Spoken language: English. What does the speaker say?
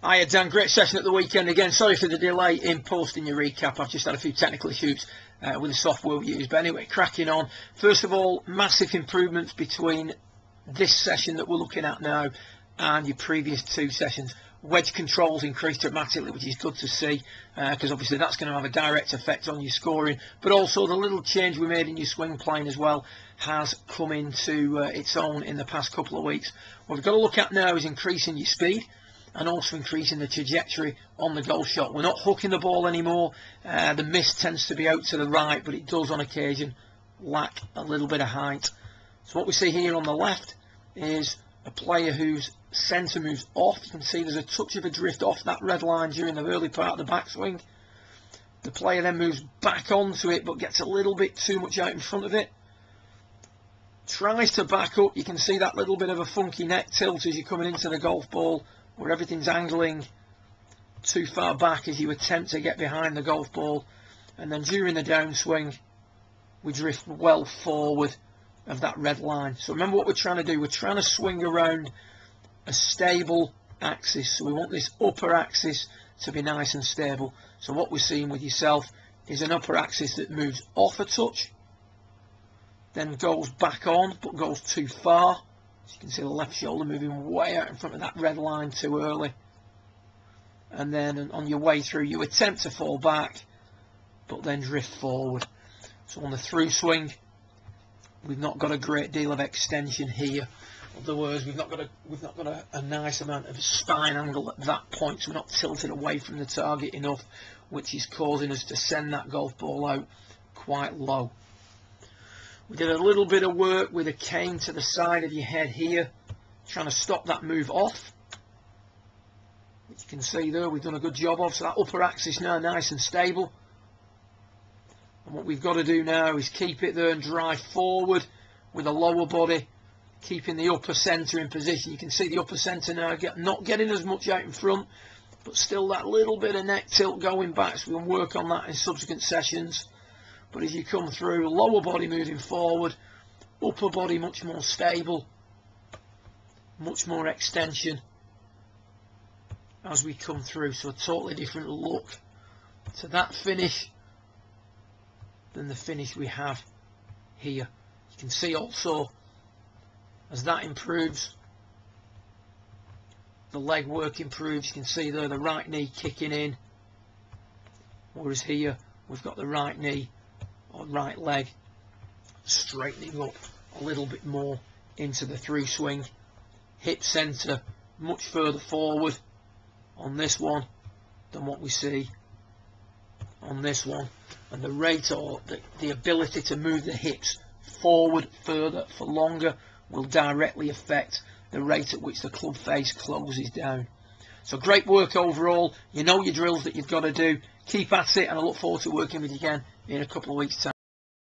Hiya Dan, great session at the weekend again. Sorry for the delay in posting your recap. I've just had a few technical issues with the software we use. But anyway, cracking on. First of all, massive improvements between this session that we're looking at now and your previous two sessions. Wedge controls increased dramatically, which is good to see, because obviously that's going to have a direct effect on your scoring. But also the little change we made in your swing plane as well has come into its own in the past couple of weeks. What we've got to look at now is increasing your speed and also increasing the trajectory on the golf shot. We're not hooking the ball anymore. The miss tends to be out to the right, but it does on occasion lack a little bit of height. So what we see here on the left is a player whose centre moves off. You can see there's a touch of a drift off that red line during the early part of the backswing. The player then moves back onto it but gets a little bit too much out in front of it. Tries to back up. You can see that little bit of a funky neck tilt as you're coming into the golf ball, where everything's angling too far back as you attempt to get behind the golf ball. And then during the downswing, we drift well forward of that red line. So remember what we're trying to do. We're trying to swing around a stable axis. So we want this upper axis to be nice and stable. So what we're seeing with yourself is an upper axis that moves off a touch, then goes back on, but goes too far. As you can see, the left shoulder moving way out in front of that red line too early. And then on your way through, you attempt to fall back, but then drift forward. So on the through swing, we've not got a great deal of extension here. In other words, we've not got a nice amount of spine angle at that point, so we're not tilted away from the target enough, which is causing us to send that golf ball out quite low. We did a little bit of work with a cane to the side of your head here, trying to stop that move off, which you can see there we've done a good job of. So that upper axis now nice and stable. And what we've got to do now is keep it there and drive forward with a lower body, keeping the upper centre in position. You can see the upper centre now not getting as much out in front, but still that little bit of neck tilt going back, so we can work on that in subsequent sessions. But as you come through, lower body moving forward, upper body much more stable, much more extension as we come through. So a totally different look to that finish than the finish we have here. You can see also as that improves, the leg work improves. You can see there the right knee kicking in, whereas here we've got the right knee or right leg straightening up a little bit more into the through swing. Hip centre much further forward on this one than what we see on this one, and the rate or the ability to move the hips forward further for longer will directly affect the rate at which the club face closes down. So great work overall. You know your drills that you've got to do. Keep at it, and I look forward to working with you again in a couple of weeks' time.